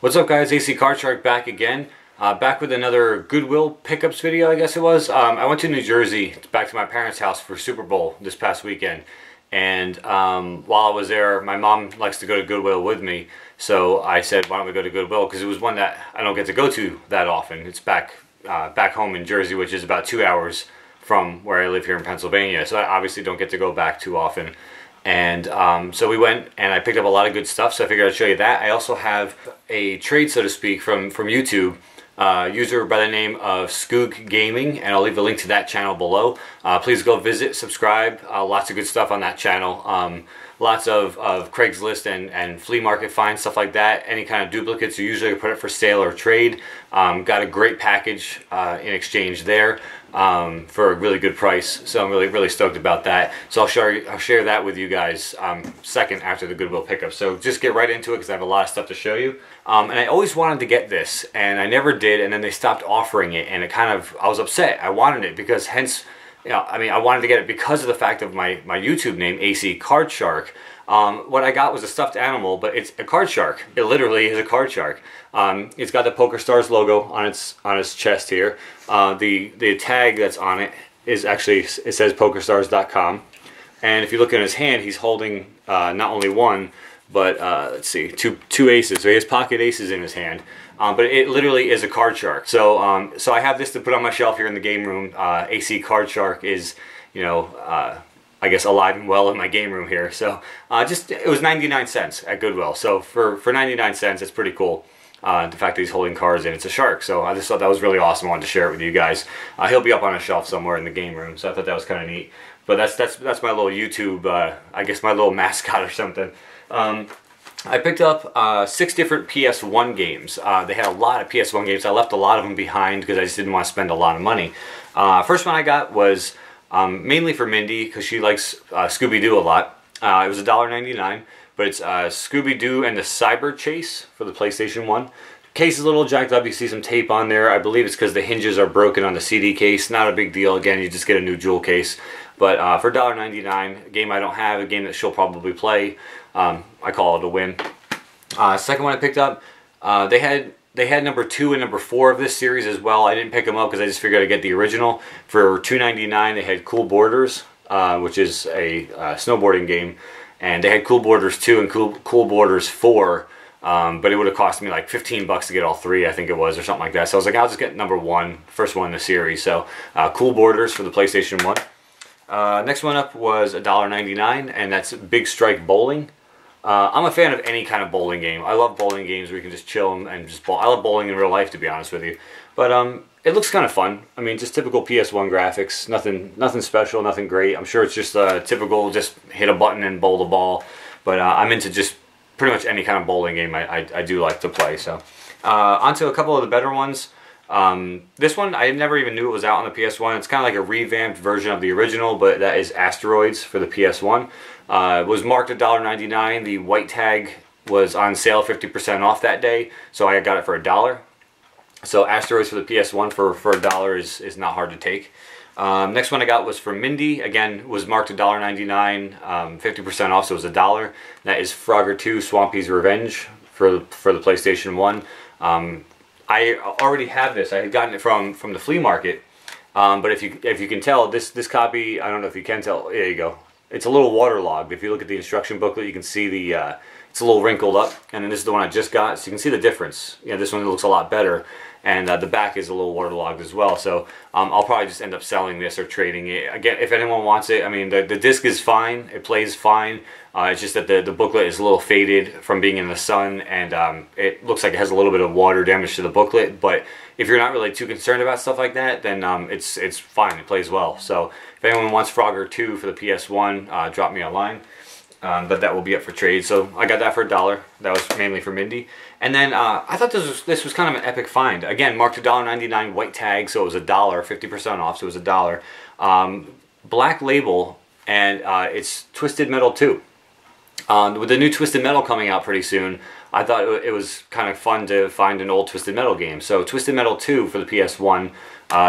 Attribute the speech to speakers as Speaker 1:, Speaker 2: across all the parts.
Speaker 1: What's up, guys? ACCardShark back again. Back with another Goodwill pickups video, I guess it was. I went to New Jersey, back to my parents' house for Super Bowl this past weekend. And while I was there, my mom likes to go to Goodwill with me. So I said, why don't we go to Goodwill? Because it was one that I don't get to go to that often. It's back home in Jersey, which is about 2 hours from where I live here in Pennsylvania. So I obviously don't get to go back too often. And so we went and I picked up a lot of good stuff, so I figured I'd show you that. I also have a trade, so to speak, from YouTube, user by the name of SkoogGaming, and I'll leave a link to that channel below. Please go visit, subscribe, lots of good stuff on that channel. Lots of Craigslist and flea market finds, stuff like that. Any kind of duplicates, you usually put it for sale or trade. Got a great package in exchange there for a really good price, so I'm really stoked about that. So I'll share that with you guys second after the Goodwill pickup. So just get right into it because I have a lot of stuff to show you. And I always wanted to get this, and I never did, and then they stopped offering it, and I was upset. I wanted it because I wanted to get it because of the fact of my YouTube name, ACCardShark. What I got was a stuffed animal, but it's a card shark. It literally is a card shark. It's got the PokerStars logo on its chest here. The tag that's on it is actually, it says PokerStars.com. And if you look at his hand, he's holding not only one, but let's see, two aces. So he has pocket aces in his hand. But it literally is a card shark. So so I have this to put on my shelf here in the game room. ACCardShark is, I guess, alive and well in my game room here. So it was 99 cents at Goodwill. So for 99 cents, it's pretty cool. The fact that he's holding cards and it's a shark. So I just thought that was really awesome. I wanted to share it with you guys. He'll be up on a shelf somewhere in the game room. So I thought that was kind of neat. But that's my little YouTube, I guess my little mascot or something. I picked up 6 different PS1 games. They had a lot of PS1 games. I left a lot of them behind because I just didn't want to spend a lot of money. First one I got was mainly for Mindy because she likes Scooby-Doo a lot. It was $1.99, but it's Scooby-Doo and the Cyber Chase for the PlayStation 1. Case is a little jacked up. You see some tape on there. I believe it's because the hinges are broken on the CD case. Not a big deal. Again, you just get a new jewel case. But for $1.99, a game I don't have, a game that she'll probably play, I call it a win. Second one I picked up, they had number 2 and number 4 of this series as well. I didn't pick them up because I just figured I'd get the original. For $2.99, they had Cool Borders, which is a snowboarding game, and they had Cool Borders 2 and Cool Borders 4. But it would have cost me like 15 bucks to get all 3, I think it was, or something like that. So I was like, I'll just get number 1, first one in the series. So Cool Borders for the PlayStation 1. Next one up was $1.99, and that's Big Strike Bowling. I'm a fan of any kind of bowling game. I love bowling games where you can just chill and just bowl. I love bowling in real life, to be honest with you. But it looks kind of fun. I mean, just typical PS1 graphics. Nothing special, nothing great. I'm sure it's just typical, just hit a button and bowl the ball. But I'm into just pretty much any kind of bowling game I do like to play. So onto a couple of the better ones. This one, I never even knew it was out on the PS1. It's kind of like a revamped version of the original, but that is Asteroids for the PS1. It was marked $1.99. The white tag was on sale 50% off that day, so I got it for $1. So Asteroids for the PS1 for $1 is not hard to take. Next one I got was from Mindy. Again, was marked $1.99, 50% off, so it was $1. That is Frogger 2 Swampy's Revenge for the PlayStation 1. I already have this. I had gotten it from the flea market, but if you can tell, this copy, I don't know if you can tell. There you go. It's a little waterlogged. If you look at the instruction booklet, you can see it's a little wrinkled up. And then this is the one I just got, so you can see the difference. This one looks a lot better, and the back is a little waterlogged as well. So I'll probably just end up selling this or trading it. Again, if anyone wants it, I mean, the disc is fine. It plays fine. It's just that the booklet is a little faded from being in the sun, and it looks like it has a little bit of water damage to the booklet. But if you're not really too concerned about stuff like that, then it's fine. It plays well. So if anyone wants Frogger 2 for the PS1, drop me a line. But that will be up for trade. So I got that for $1. That was mainly for Mindy. And then I thought this was kind of an epic find. Again, marked $1.99 white tag, so it was $1, 50% off, so it was $1. Black label, and it's Twisted Metal 2. With the new Twisted Metal coming out pretty soon, I thought it was kind of fun to find an old Twisted Metal game. So Twisted Metal 2 for the PS1,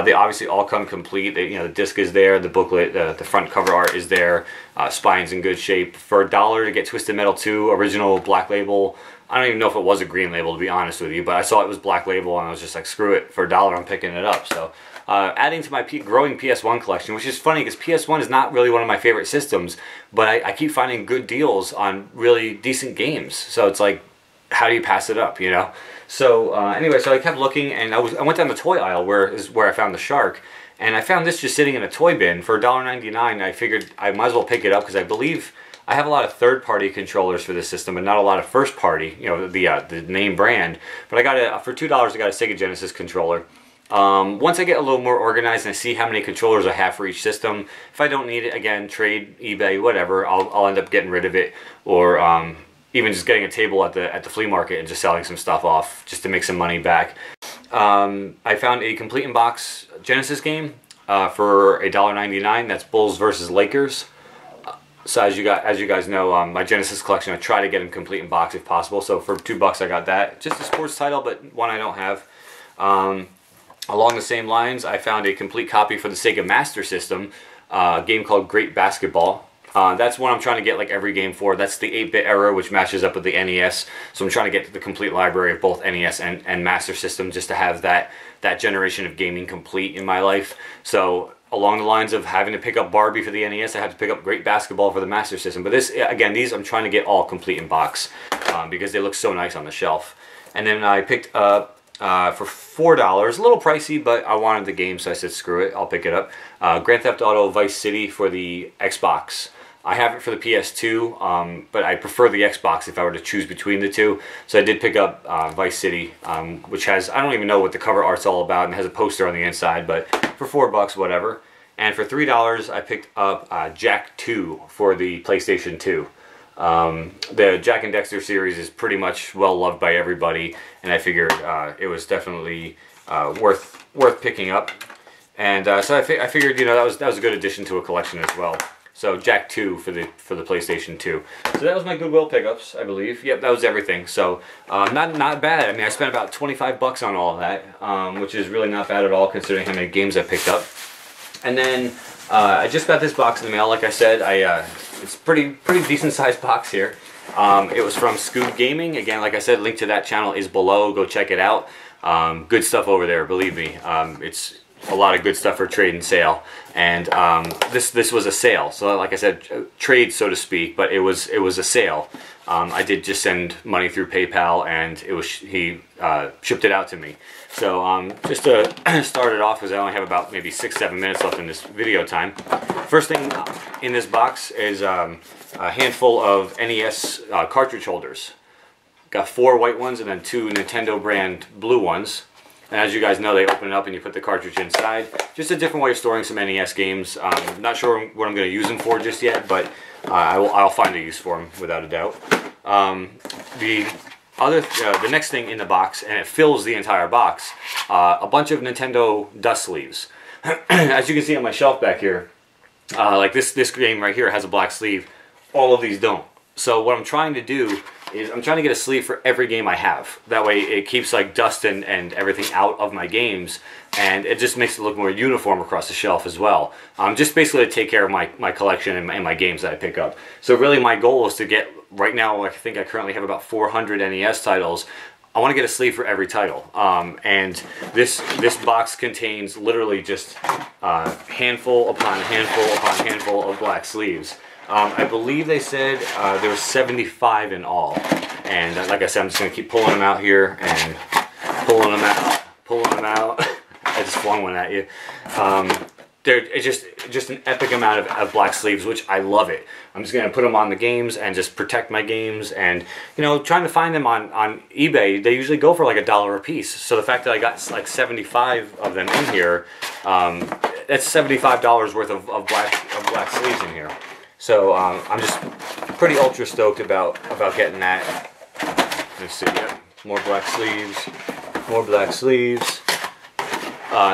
Speaker 1: they obviously all come complete. The disc is there, the booklet, the front cover art is there, spine's in good shape. For $1 to get Twisted Metal 2, original Black Label I don't even know if it was a green label, to be honest with you, but I saw it was black label and I was just like, screw it, for $1 I'm picking it up. So adding to my growing PS1 collection, which is funny because PS1 is not really one of my favorite systems, but I keep finding good deals on really decent games. So it's like, how do you pass it up, you know? So anyway, so I kept looking, and I went down the toy aisle where I found the Shark, and I found this just sitting in a toy bin for $1.99. I figured I might as well pick it up because I believe I have a lot of third-party controllers for this system and not a lot of first-party, you know, the name brand. But I got for $2, I got a Sega Genesis controller. Once I get a little more organized and I see how many controllers I have for each system, if I don't need it, again, trade, eBay, whatever, I'll end up getting rid of it, or even just getting a table at the flea market and just selling some stuff off just to make some money back. I found a complete in box Genesis game for $1.99. That's Bulls versus Lakers. So as you guys know, my Genesis collection, I try to get them complete in box if possible. So for $2 I got that. Just a sports title, but one I don't have. Along the same lines, I found a complete copy for the Sega Master System, a game called Great Basketball. That's one I'm trying to get like every game for. That's the 8-bit era, which matches up with the NES. So I'm trying to get the complete library of both NES and Master System just to have that generation of gaming complete in my life. So along the lines of having to pick up Barbie for the NES, I had to pick up Great Basketball for the Master System. But this, again, these I'm trying to get all complete in box because they look so nice on the shelf. And then I picked up for $4, a little pricey, but I wanted the game, so I said screw it, I'll pick it up. Grand Theft Auto Vice City for the Xbox. I have it for the PS2, but I prefer the Xbox if I were to choose between the two. So I did pick up Vice City, which has, I don't even know what the cover art's all about, and has a poster on the inside, but for $4, whatever. And for $3, I picked up Jak 2 for the PlayStation 2. The Jak and Dexter series is pretty much well loved by everybody, and I figured it was definitely worth picking up. And so I figured, you know, that was a good addition to a collection as well. So Jak 2 for the PlayStation 2. So that was my Goodwill pickups, I believe. Yep, that was everything. So not bad. I mean, I spent about $25 on all of that, which is really not bad at all considering how many games I picked up. And then I just got this box in the mail. Like I said, it's pretty decent sized box here. It was from SkoogGaming. Again, like I said, link to that channel is below. Go check it out. Good stuff over there, believe me. It's a lot of good stuff for trade and sale, and this was a sale. So like I said, trade so to speak, but it was a sale. I did just send money through PayPal, and he shipped it out to me. So just to start it off, because I only have about maybe 6-7 minutes left in this video time. First thing in this box is a handful of NES cartridge holders. Got 4 white ones and then 2 Nintendo brand blue ones. And as you guys know, they open it up and you put the cartridge inside. Just a different way of storing some NES games. Not sure what I'm going to use them for just yet, but I'll find a use for them without a doubt. The next thing in the box, and it fills the entire box, a bunch of Nintendo dust sleeves. As you can see on my shelf back here, like this game right here has a black sleeve. All of these don't. So what I'm trying to do is I'm trying to get a sleeve for every game I have. That way it keeps like dust and everything out of my games, and it just makes it look more uniform across the shelf as well. Just basically to take care of my collection and my games that I pick up. So really my goal is to get, right now I think I currently have about 400 NES titles. I want to get a sleeve for every title. And this box contains literally just handful upon handful upon handful of black sleeves. I believe they said there were 75 in all, and like I said, I'm just going to keep pulling them out here and pulling them out. I just flung one at you. It's just an epic amount of black sleeves, which I love it. I'm just going to put them on the games and just protect my games, and you know, trying to find them on eBay, they usually go for like $1 a piece. So the fact that I got like 75 of them in here, that's $75 worth of black sleeves in here. So I'm just pretty ultra stoked about getting that. Let's see, yep, more black sleeves, more black sleeves.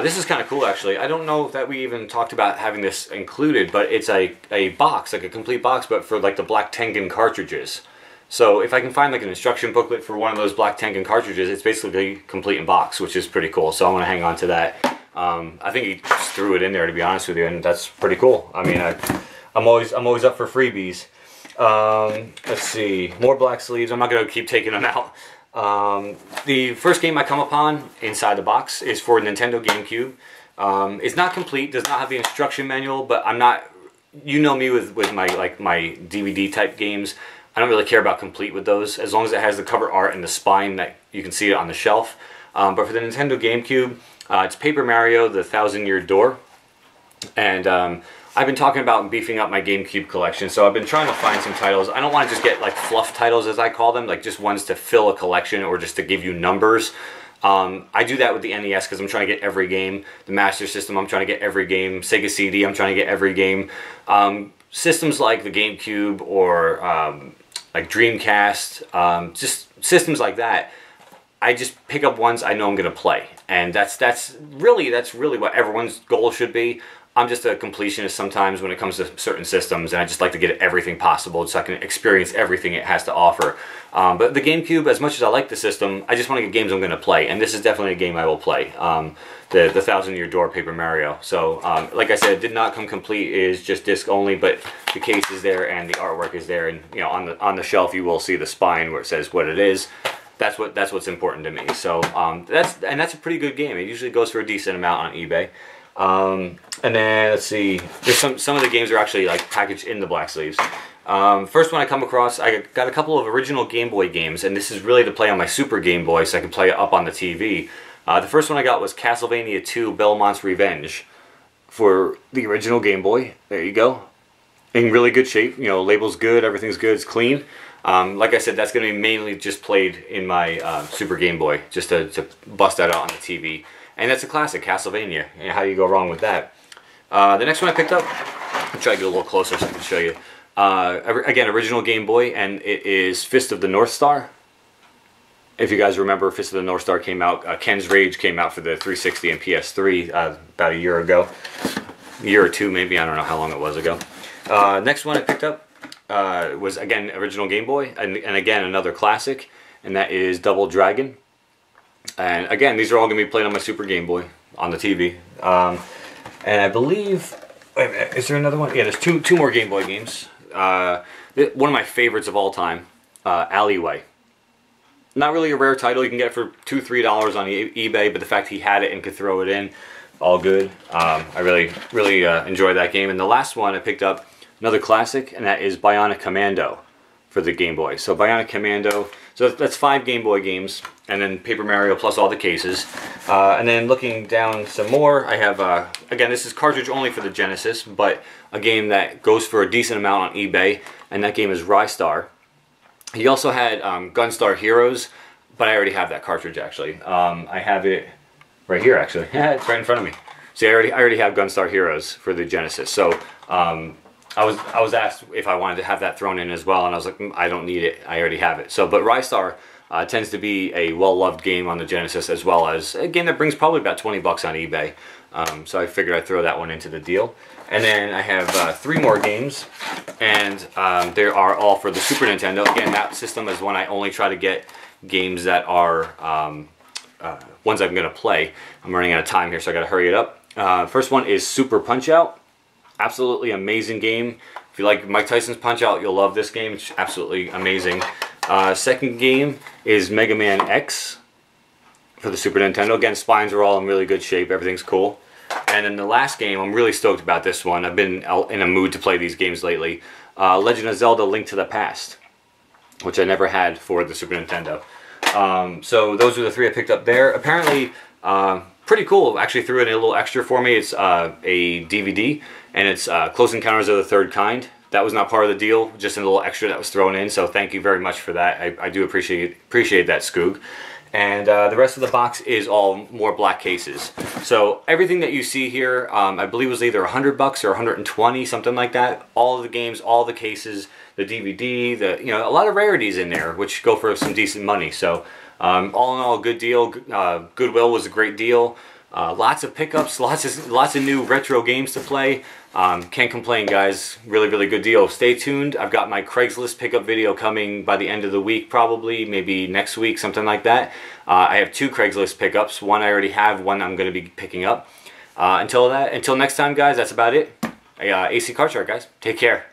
Speaker 1: This is kind of cool actually. I don't know that we even talked about having this included, but it's a box, like a complete box, but for like the Black Tengen cartridges. So if I can find like an instruction booklet for one of those Black Tengen cartridges, it's basically complete in box, which is pretty cool. So I want to hang on to that. I think he just threw it in there, to be honest with you, and that's pretty cool. I mean, I'm always up for freebies. Let's see, more black sleeves. I'm not going to keep taking them out. The first game I come upon inside the box is for Nintendo GameCube. It's not complete, does not have the instruction manual, but I'm not, you know me with my my DVD type games. I don't really care about complete with those, as long as it has the cover art and the spine that you can see it on the shelf. But for the Nintendo GameCube, it's Paper Mario: The Thousand-Year Door. And I've been talking about beefing up my GameCube collection, so I've been trying to find some titles. I don't want to just get like fluff titles, as I call them, like just ones to fill a collection or just to give you numbers. I do that with the NES because I'm trying to get every game. The Master System, I'm trying to get every game. Sega CD, I'm trying to get every game. Systems like the GameCube or like Dreamcast, just systems like that, I just pick up ones I know I'm going to play. And that's really what everyone's goal should be. I'm just a completionist sometimes when it comes to certain systems, and I just like to get everything possible so I can experience everything it has to offer. But the GameCube, as much as I like the system, I just want to get games I'm going to play, and this is definitely a game I will play. The Thousand-Year Door Paper Mario. So, like I said, it did not come complete. It is just disc only, but the case is there and the artwork is there, and you know, on the shelf you will see the spine where it says what it is. That's what's important to me. So that's a pretty good game. It usually goes for a decent amount on eBay. And then let's see, there's some of the games are actually like packaged in the black sleeves. First one I come across, I got a couple of original Game Boy games, and this is really to play on my Super Game Boy so I can play it up on the TV. The first one I got was Castlevania 2 Belmont's Revenge for the original Game Boy. There you go. In really good shape, you know, label's good, everything's good, it's clean. Like I said, that's going to be mainly just played in my Super Game Boy, just to bust that out on the TV. And that's a classic, Castlevania. And how do you go wrong with that? The next one I picked up, I'll try to get a little closer so I can show you. Again, original Game Boy, and it is Fist of the North Star. If you guys remember, Fist of the North Star came out, Ken's Rage came out for the 360 and PS3 about a year ago. A year or two maybe, I don't know how long it was ago. Next one I picked up was, again, original Game Boy, and again, another classic, and that is Double Dragon. And again, these are all going to be played on my Super Game Boy on the TV. And I believe, wait a minute, is there another one? Yeah, there's two more Game Boy games. One of my favorites of all time, Alleyway. Not really a rare title. You can get it for $2, $3 on eBay, but the fact he had it and could throw it in, all good. I really enjoyed that game. And the last one I picked up, another classic, and that is Bionic Commando for the Game Boy. So Bionic Commando, so that's 5 Game Boy games, and then Paper Mario plus all the cases. And then looking down some more, I have, again, this is cartridge only for the Genesis, but a game that goes for a decent amount on eBay, and that game is Rystar. He also had Gunstar Heroes, but I already have that cartridge actually. I have it right here actually. It's right in front of me. See, I already have Gunstar Heroes for the Genesis. So I was asked if I wanted to have that thrown in as well, and I was like, I don't need it. I already have it. So, but Rystar tends to be a well-loved game on the Genesis, as well as a game that brings probably about 20 bucks on eBay. So I figured I'd throw that one into the deal. And then I have 3 more games, and they are all for the Super Nintendo. Again, that system is one I only try to get games that are ones I'm going to play. I'm running out of time here, so I got to hurry it up. First one is Super Punch-Out. Absolutely amazing game. If you like Mike Tyson's Punch-Out, you'll love this game. It's absolutely amazing. Second game is Mega Man X for the Super Nintendo. Again, spines are all in really good shape. Everything's cool. And then the last game, I'm really stoked about this one. I've been in a mood to play these games lately. Legend of Zelda: Link to the Past, which I never had for the Super Nintendo. So those are the 3 I picked up there. Apparently, pretty cool. Actually threw in a little extra for me. It's a DVD, and it's Close Encounters of the Third Kind. That was not part of the deal, just a little extra that was thrown in, so thank you very much for that. I do appreciate that, Skoog. And the rest of the box is all more black cases. So everything that you see here, I believe was either 100 bucks or 120, something like that. All of the games, all the cases, the DVD, a lot of rarities in there, which go for some decent money. So all in all, good deal. Goodwill was a great deal. Lots of pickups, lots of new retro games to play. Can't complain, guys. Really, really good deal. Stay tuned. I've got my Craigslist pickup video coming by the end of the week, probably, maybe next week, something like that. I have 2 Craigslist pickups. One I already have, one I'm going to be picking up. Until next time, guys, that's about it. ACCardShark, guys. Take care.